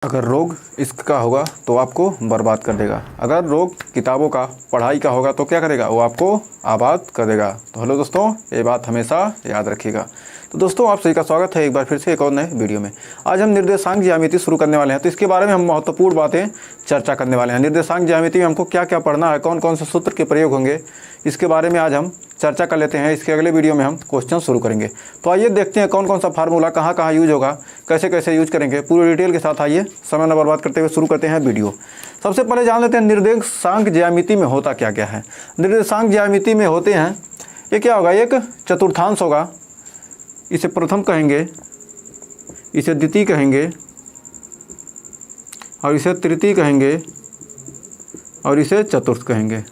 अगर रोग इश्क का होगा तो आपको बर्बाद कर देगा। अगर रोग किताबों का, पढ़ाई का होगा तो क्या करेगा, वो आपको आबाद कर देगा। तो हेलो दोस्तों, ये बात हमेशा याद रखिएगा। तो दोस्तों, आप सभी का स्वागत है एक बार फिर से एक और नए वीडियो में। आज हम निर्देशांक ज्यामिति शुरू करने वाले हैं, तो इसके बारे में हम महत्वपूर्ण बातें चर्चा करने वाले हैं। निर्देशांक ज्यामिति में हमको क्या क्या पढ़ना है, कौन कौन से सूत्र के प्रयोग होंगे, इसके बारे में आज हम चर्चा कर लेते हैं। इसके अगले वीडियो में हम क्वेश्चन शुरू करेंगे। तो आइए देखते हैं कौन कौन सा फार्मूला कहाँ कहाँ यूज होगा, कैसे कैसे यूज करेंगे, पूरी डिटेल के साथ आइए समय न बर्बाद करते हुए शुरू करते हैं वीडियो। सबसे पहले जान लेते हैं निर्देशांक ज्यामिति में होता क्या क्या है। निर्देशांक ज्यामिति में होते हैं, ये क्या होगा, एक चतुर्थांश होगा, इसे प्रथम कहेंगे, इसे द्वितीय कहेंगे, और इसे तृतीय कहेंगे, और इसे चतुर्थ कहेंगे।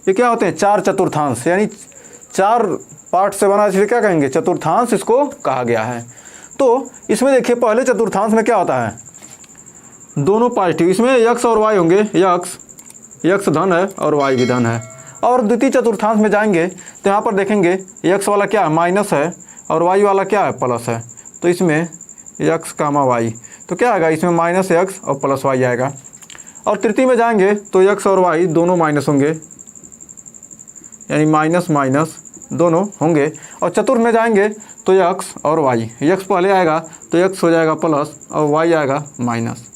ये क्या होते हैं, चार चतुर्थांश, यानी चार पार्ट से बना, इसलिए क्या कहेंगे, चतुर्थांश इसको कहा गया है। तो इसमें देखिए, पहले चतुर्थांश में क्या होता है, दोनों पॉजिटिव, इसमें यक्स और वाई होंगे, यक्स धन है और वाई भी धन है। और द्वितीय चतुर्थांश में जाएंगे तो यहाँ पर देखेंगे यक्स वाला क्या है, माइनस है, और वाई वाला क्या है, प्लस है। तो इसमें यक्स कामा वाई, तो क्या आएगा, इसमें माइनस यक्स और प्लस वाई आएगा। और तृतीय में जाएंगे तो यक्स और वाई दोनों माइनस होंगे, यानी माइनस माइनस दोनों होंगे। और चतुर्थ में जाएंगे तो यक्स और वाई, यक्स पहले आएगा तो यक्स हो जाएगा प्लस और वाई आएगा माइनस।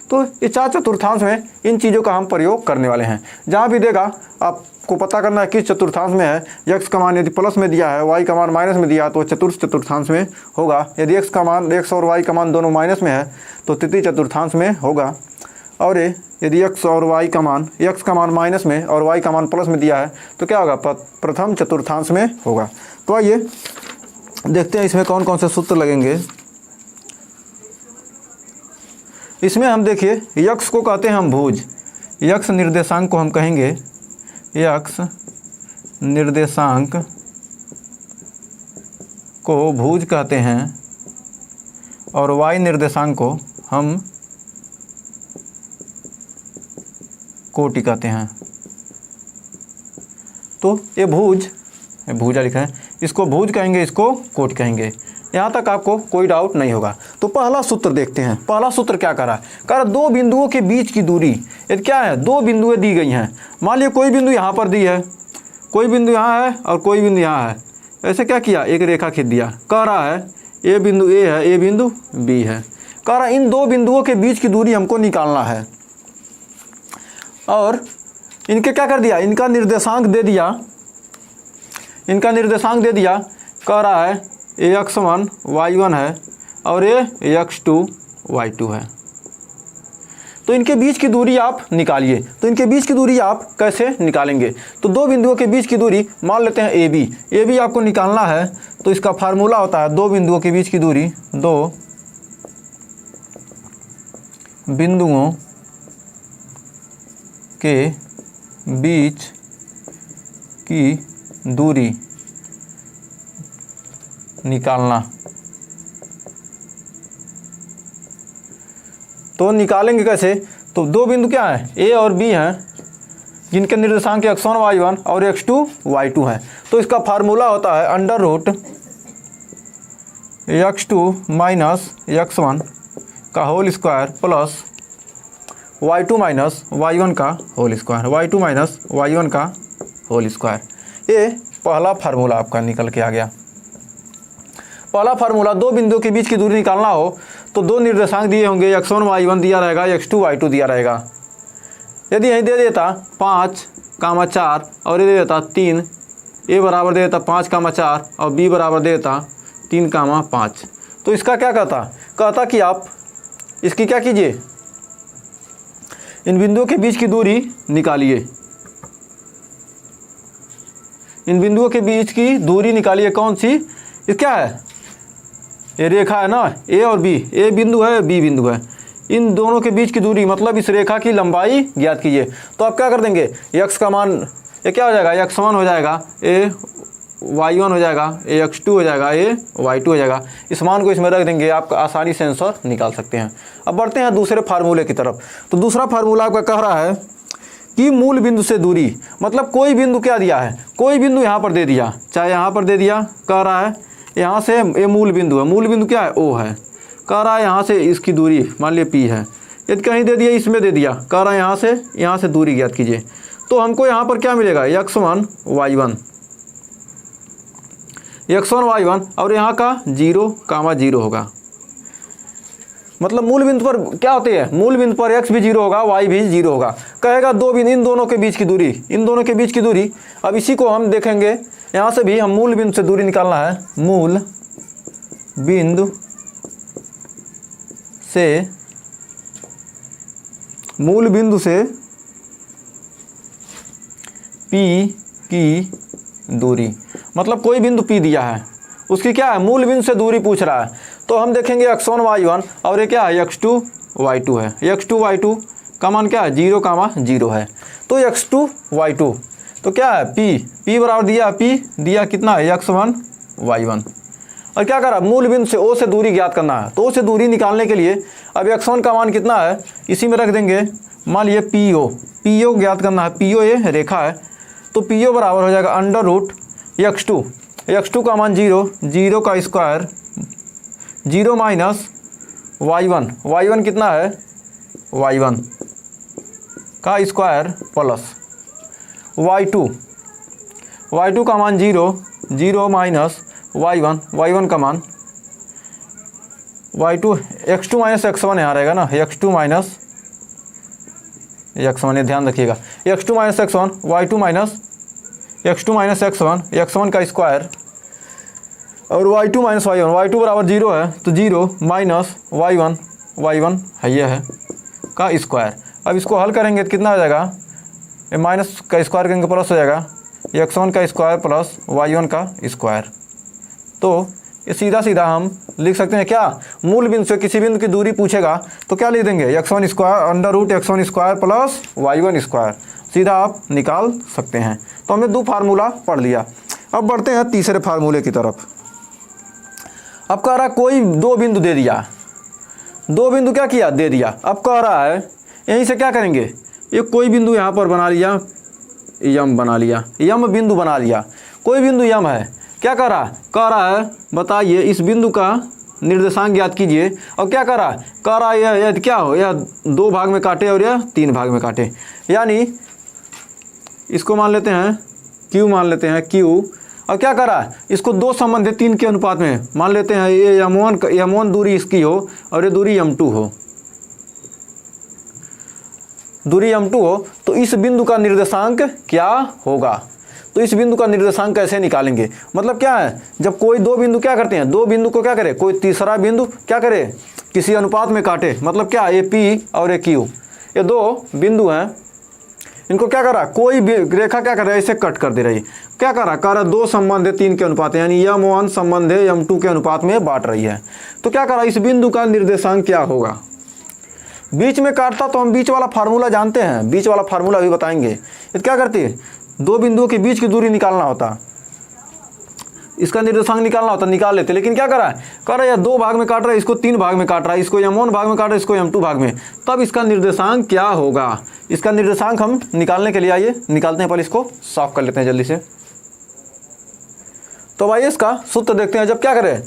तो ये चार चतुर्थांश में इन चीज़ों का हम प्रयोग करने वाले हैं। जहाँ भी देगा आपको पता करना है किस चतुर्थांश में है। यक्स का मान यदि प्लस में दिया है, वाई का मान माइनस में दिया तो चतुर्थांश में होगा। यदि एक्स का मान, एक्स और वाई का मान दोनों माइनस में है तो तृतीय चतुर्थांश में होगा। और यदि एक्स और वाई का मान, एक्स का मान माइनस में और वाई का मान प्लस में दिया है तो क्या होगा, प्रथम चतुर्थांश में होगा। तो आइए देखते हैं इसमें कौन कौन से सूत्र लगेंगे। इसमें हम देखिए, यक्स को कहते हैं हम भुज, यक्स निर्देशांक को हम कहेंगे, यक्स निर्देशांक को भुज कहते हैं, और वाई निर्देशांक को हम कोटि कहते हैं। तो ये भुजा लिखा है, इसको भुज कहेंगे, इसको कोटि कहेंगे। यहाँ तक आपको कोई डाउट नहीं होगा। तो पहला सूत्र देखते हैं। पहला सूत्र क्या कर रहा है, कर दो बिंदुओं के बीच की दूरी, ये क्या है, दो बिंदुएं दी गई हैं। मान लिया कोई बिंदु यहाँ पर दी है, कोई बिंदु यहाँ है और कोई बिंदु यहाँ है। ऐसे क्या किया, एक रेखा खींच दिया। कह रहा है ये बिंदु ए है, ये बिंदु बी है। कह रहा है इन दो बिंदुओं के बीच की दूरी हमको निकालना है, और इनके क्या कर दिया, इनका निर्देशांक दे दिया, इनका निर्देशांक दे दिया। कह रहा है ए x1 y1 है और ये x2 y2 है। तो इनके बीच की दूरी आप निकालिए। तो इनके बीच की दूरी आप कैसे निकालेंगे, तो दो बिंदुओं के बीच की दूरी मान लेते हैं ए बी आपको निकालना है। तो इसका फार्मूला होता है दो बिंदुओं के बीच की दूरी, दो बिंदुओं के बीच की दूरी निकालना। तो निकालेंगे कैसे, तो दो बिंदु क्या है, ए और बी हैं, जिनके निर्देशांक x1 y1 और x2 y2 है। तो इसका फार्मूला होता है under root x2 minus x1 का whole square plus y2 minus y1 का whole square, y2 minus y1 का होल स्क्वायर। ये पहला फार्मूला आपका निकल के आ गया। पहला फार्मूला, दो बिंदुओं के बीच की दूरी निकालना हो तो दो निर्देशांक दिए होंगे, x1 y1 दिया रहेगा, x2 y2 दिया रहेगा। यदि यहीं दे देता 5,4 और ये दे देता 3, ए बराबर दे देता 5,4 और बी बराबर दे देता 3,5, तो इसका क्या कहता कि आप इसकी क्या कीजिए, इन बिंदुओं के बीच की दूरी निकालिए। इन बिंदुओं के बीच की दूरी निकालिए। कौन सी, ये क्या है, ये रेखा है ना, ए और बी, ए बिंदु है, बी बिंदु है। इन दोनों के बीच की दूरी मतलब इस रेखा की लंबाई ज्ञात कीजिए। तो आप क्या कर देंगे, x का मान ये क्या हो जाएगा, x1 हो जाएगा, ए y1 हो जाएगा, ए x2 हो जाएगा, ए y2 हो जाएगा। इस मान को इसमें रख देंगे, आप आसानी से आंसर निकाल सकते हैं। अब बढ़ते हैं दूसरे फार्मूले की तरफ। तो दूसरा फार्मूला आपका कह रहा है कि मूल बिंदु से दूरी, मतलब कोई बिंदु क्या दिया है, कोई बिंदु यहाँ पर दे दिया, चाहे यहाँ पर दे दिया, कह रहा है यहाँ से ये मूल बिंदु है, मूल बिंदु क्या है, ओ है। कह रहा है यहाँ से इसकी दूरी मान लिया p है, यदि कहीं दे दिया इसमें दे दिया, कह रहा है यहाँ से दूरी ज्ञात कीजिए, तो हमको यहाँ पर क्या मिलेगा x1 y1 y1 और यहाँ का 0, होगा। मतलब मूल बिंदु पर क्या होती है, मूल बिंदु पर x भी 0 होगा, y भी 0 होगा। कहेगा दो बिंदु, इन दोनों के बीच की दूरी, अब इसी को हम देखेंगे, यहाँ से भी हम मूल बिंदु से दूरी निकालना है, मूल बिंदु से P की दूरी, मतलब कोई बिंदु P दिया है, उसकी क्या है, मूल बिंदु से दूरी पूछ रहा है। तो हम देखेंगे x1 y1 और ये क्या है, x2 y2 है। x2 y2 का मान क्या है, 0, है। तो x2 y2 तो क्या है, p बराबर दिया कितना है, x1 y1। और क्या करा, मूल बिंदु से O से दूरी ज्ञात करना है। तो O से दूरी निकालने के लिए अब x1 का मान कितना है, इसी में रख देंगे, मान लिए PO ज्ञात करना है। PO ये रेखा है, तो PO बराबर हो जाएगा अंडर रूट x2 का मान 0 का स्क्वायर 0 माइनस y1 कितना है, y1 का स्क्वायर प्लस y2 का मान 0 माइनस y1 का मान y2 x2 माइनस x1 यहाँ रहेगा ना, x2 माइनस x1, ये ध्यान रखिएगा, x2 minus x1 y2 minus x2 minus x1 का स्क्वायर और y2 माइनस y2 बराबर 0 है, तो 0 माइनस y1 है, ये है का स्क्वायर। अब इसको हल करेंगे तो कितना हो जाएगा, ये माइनस का स्क्वायर करेंगे प्लस हो जाएगा, x1 का स्क्वायर प्लस y1 का स्क्वायर। तो ये सीधा हम लिख सकते हैं क्या, मूल बिंदु से किसी बिंदु की दूरी पूछेगा तो क्या लिख देंगे, x1 square under root x1 square plus y1 square, सीधा आप निकाल सकते हैं। तो हमने 2 फार्मूला पढ़ लिया। अब बढ़ते हैं तीसरे फार्मूले की तरफ। अब कह रहा है कोई 2 बिंदु दे दिया, 2 बिंदु क्या किया, दे दिया। अब कह रहा है यहीं से क्या करेंगे, ये कोई बिंदु यहाँ पर बना लिया, यम बिंदु बना लिया, कोई बिंदु यम है। क्या कह रहा है बताइए इस बिंदु का निर्देशांक ज्ञात कीजिए। और क्या कह रहा है यह क्या हो, यह 2 भाग में काटे और यह 3 भाग में काटे, यानी इसको मान लेते हैं Q। और क्या कर रहा है, इसको 2 संबंधित 3 के अनुपात में मान लेते हैं, ये m1 दूरी इसकी हो और ये दूरी m2 हो, तो इस बिंदु का निर्देशांक क्या होगा। तो इस बिंदु का निर्देशांक कैसे निकालेंगे, मतलब क्या है, जब कोई 2 बिंदु क्या करते हैं, 2 बिंदु को क्या करे, कोई तीसरा बिंदु क्या करे, किसी अनुपात में काटे, मतलब क्या, ये P और ये Q, ये 2 बिंदु हैं, इनको क्या कर रहा, कोई रेखा क्या कर रहा है, इसे कट कर दे रही है। क्या कर रहा है, 2 संबंध 3 के अनुपात, यानी m1 संबंध m2 के अनुपात में बांट रही है। तो क्या कर रहा है, इस बिंदु का निर्देशांक क्या होगा। बीच में काटता तो हम बीच वाला फार्मूला जानते हैं, बीच वाला फार्मूला भी बताएंगे। तो क्या करती है, 2 बिंदुओं के बीच की दूरी निकालना होता, इसका निर्देशांक निकालना होता, निकाल लेते। लेकिन क्या कर रहा है 2 भाग में काट रहा है, इसको 3 भाग में काट रहा है, इसको m1 भाग में काट रहा है, इसको m2 भाग में, तब इसका निर्देशांक क्या होगा। इसका निर्देशांक हम निकालने के लिए आइए निकालते हैं, पहले इसको सॉल्व कर लेते हैं जल्दी से। तो भाई इसका सूत्र देखते हैं। जब क्या करें,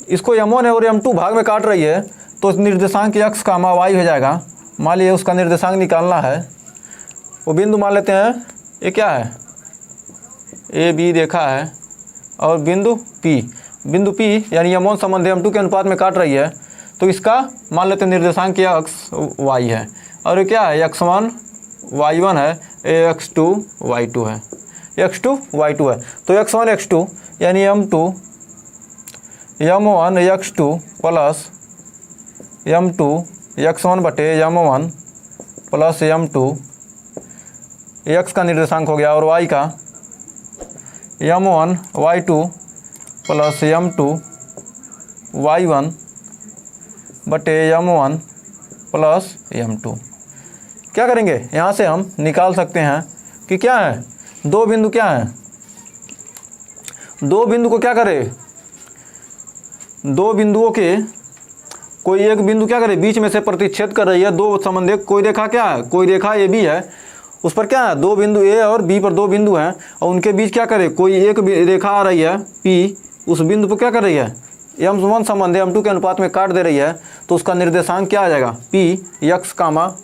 इसको m1 है और m2 भाग में काट रही है, तो निर्देशांक x का y हो जाएगा। मान लीजिए उसका निर्देशांक निकालना है, वो बिंदु मान लेते हैं, ये क्या है, AB रेखा है और बिंदु P यानी m1 संबंध m2 के अनुपात में काट रही है, तो इसका मान लेते हैं निर्देशांक x y है, और ये क्या है, x1 y1 है, x2 y2 है, तो x1 x2 यानी m1 x2 plus m2 x1 बटे m1 प्लस m2, x का निर्देशांक हो गया, और y का m1 y2 plus m2 y1 बटे m1 प्लस m2। क्या करेंगे, यहाँ से हम निकाल सकते हैं कि क्या है, 2 बिंदु क्या है, 2 बिंदु को क्या करें, 2 बिंदुओं के कोई एक बिंदु क्या करे, बीच में से प्रतिच्छेद कर रही है, 2 संबंधित कोई रेखा क्या है, कोई रेखा AB है, उस पर क्या है, 2 बिंदु A और B पर 2 बिंदु हैं, और उनके बीच क्या करे, कोई एक रेखा आ रही है P, उस बिंदु पर क्या कर रही है, m1 संबंध m2 के अनुपात में काट दे रही है तो उसका निर्देशांक क्या आ जाएगा, p x कामा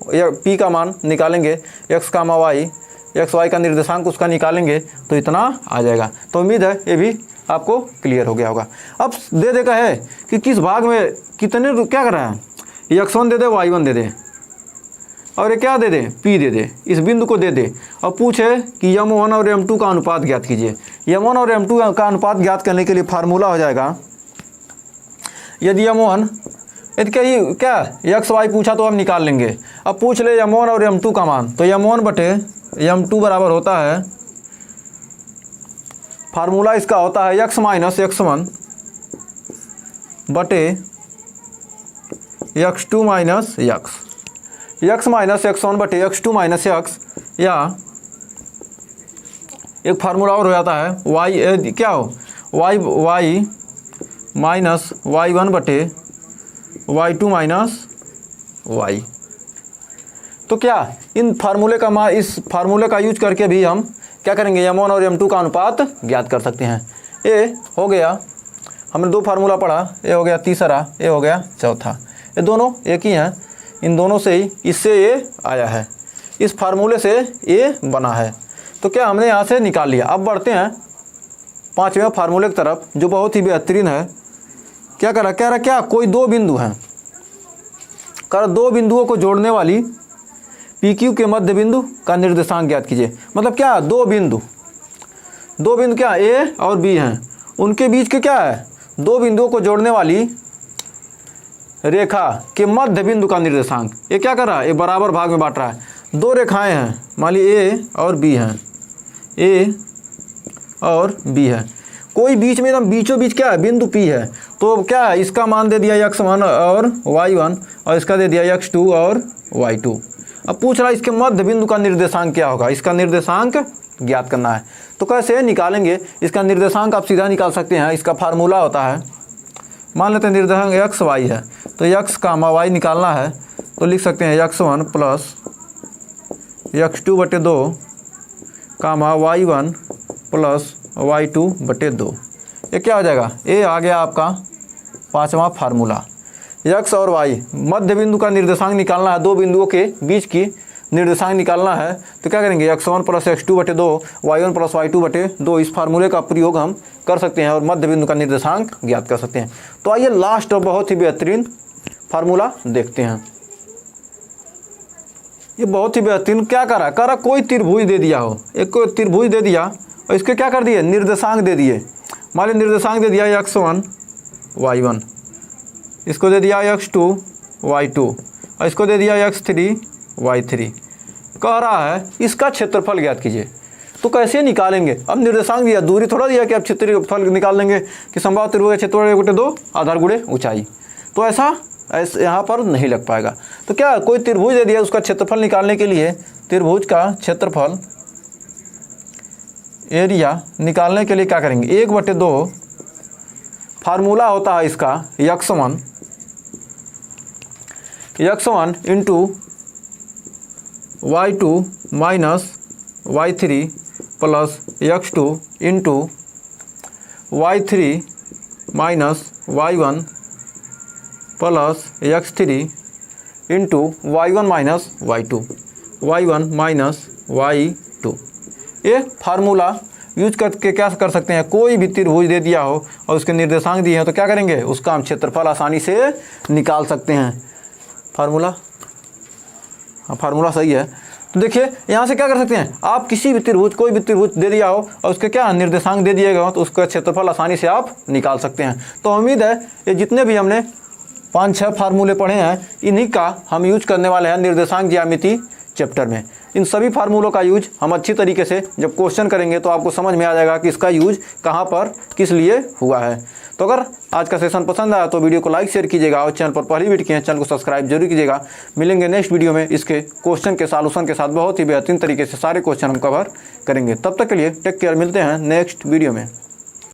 p का मान निकालेंगे x कामा y, एक्स वाई का निर्देशांक उसका निकालेंगे तो इतना आ जाएगा। तो उम्मीद है ये भी आपको क्लियर हो गया होगा। अब दे देखा है कि किस भाग में कितने क्या कर रहा है, x1 दे दे y1 दे दे और ये क्या दे दे p दे दे, इस बिंदु को दे दे और पूछे कि m1 और m2 का अनुपात ज्ञात कीजिए। m1 और m2 का अनुपात ज्ञात करने के लिए फार्मूला हो जाएगा, यदि m1 यदि क्या एक्स वाई पूछा तो हम निकाल लेंगे। अब पूछ ले m1 और m2 का मान, तो m1 बटे m2 बराबर होता है, फार्मूला इसका होता है x माइनस x1 बटे x2 minus x minus x1 बटे x2 माइनस x, या एक फार्मूला और हो जाता है y क्या हो y माइनस y1 बटे y2 माइनस y। तो क्या इन फार्मूले का इस फार्मूले का यूज करके भी हम क्या करेंगे, m1 और m2 का अनुपात ज्ञात कर सकते हैं। ये हो गया, हमने दो फार्मूला पढ़ा, ये हो गया तीसरा, ये हो गया चौथा, ये दोनों एक ही हैं, इन दोनों से ही इससे ये आया है, इस फार्मूले से ये बना है। तो क्या हमने यहाँ से निकाल लिया। अब बढ़ते हैं पाँचवें फार्मूले की तरफ जो बहुत ही बेहतरीन है। क्या कह रहा क्या कोई दो बिंदु हैं, दो बिंदुओं को जोड़ने वाली PQ के मध्य बिंदु का निर्देशांक ज्ञात कीजिए। मतलब क्या दो बिंदु क्या A और B हैं, उनके बीच के क्या है, दो बिंदुओं को जोड़ने वाली रेखा के मध्य बिंदु का निर्देशांक। ये क्या कर रहा है, ये बराबर भाग में बांट रहा है। दो रेखाएं हैं, मान ली A और B हैं, A और B है, कोई बीच में एकदम बीचों बीच क्या है बिंदु P है। तो क्या है, इसका मान दे दिया x1 और y1 और इसका दे दिया x2 और y2। अब पूछ रहा है इसके मध्य बिंदु का निर्देशांक क्या होगा, इसका निर्देशांक ज्ञात करना है। तो कैसे निकालेंगे इसका निर्देशांक, आप सीधा निकाल सकते हैं। इसका फार्मूला होता है, मान लेते हैं निर्देशांक x y है, तो x कामा y निकालना है तो लिख सकते हैं x1 प्लस x2 बटे 2 कामा y1 प्लस y2 बटे 2। ये क्या हो जाएगा, ये आ गया आपका पाँचवा फार्मूला। x और y मध्य बिंदु का निर्देशांक निकालना है, दो बिंदुओं के बीच की निर्देशांक निकालना है। तो क्या करेंगे, x1 प्लस x2 बटे 2 y1 प्लस y2 बटे 2, इस फार्मूले का प्रयोग हम कर सकते हैं और मध्य बिंदु का निर्देशांक ज्ञात कर सकते हैं। तो आइए लास्ट और बहुत ही बेहतरीन फार्मूला देखते हैं। ये बहुत ही बेहतरीन क्या कर रहा है, कोई त्रिभुज दे दिया हो, एक कोई त्रिभुज दे दिया और इसके क्या कर दिए, निर्देशांक दे दिए। मान लीजिए निर्देशांक दे दिया x1 y1, इसको दे दिया x2 y2 और इसको दे दिया x3 y3। कह रहा है इसका क्षेत्रफल ज्ञात कीजिए। तो कैसे निकालेंगे, अब निर्देशांक दिया, दूरी थोड़ा दिया कि अब क्षेत्रफल निकाल लेंगे कि समबाहु त्रिभुज का क्षेत्रफल 1/2 आधार गुणे ऊंचाई। तो ऐसा यहाँ पर नहीं लग पाएगा। तो क्या कोई त्रिभुज दे दिया, उसका क्षेत्रफल निकालने के लिए त्रिभुज का क्षेत्रफल एरिया निकालने के लिए क्या करेंगे, 1/2 फार्मूला होता है इसका x1 into y2 minus y3 plus x2 into y3 minus y1 plus x3 into y1 minus y2। ये फार्मूला यूज करके क्या कर सकते हैं, कोई भी त्रिभुज दे दिया हो और उसके निर्देशांक दिए हैं तो क्या करेंगे, उसका हम क्षेत्रफल आसानी से निकाल सकते हैं। फार्मूला, हाँ फार्मूला सही है। तो देखिए यहाँ से क्या कर सकते हैं, आप किसी भी त्रिभुज, कोई भी त्रिभुज दे दिया हो और उसके क्या निर्देशांक दे दिए गए हो तो उसका क्षेत्रफल आसानी से आप निकाल सकते हैं। तो उम्मीद है ये जितने भी हमने 5-6 फार्मूले पढ़े हैं, इन्हीं का हम यूज करने वाले हैं निर्देशांक ज्यामिति चैप्टर में। इन सभी फार्मूलों का यूज हम अच्छी तरीके से जब क्वेश्चन करेंगे तो आपको समझ में आ जाएगा कि इसका यूज कहाँ पर किस लिए हुआ है। तो अगर आज का सेशन पसंद आया तो वीडियो को लाइक शेयर कीजिएगा और चैनल पर पहली वीडियो किए हैं चैनल को सब्सक्राइब जरूर कीजिएगा। मिलेंगे नेक्स्ट वीडियो में इसके क्वेश्चन के सॉल्यूशन के साथ, बहुत ही बेहतरीन तरीके से सारे क्वेश्चन हम कवर करेंगे। तब तक के लिए टेक केयर, मिलते हैं नेक्स्ट वीडियो में।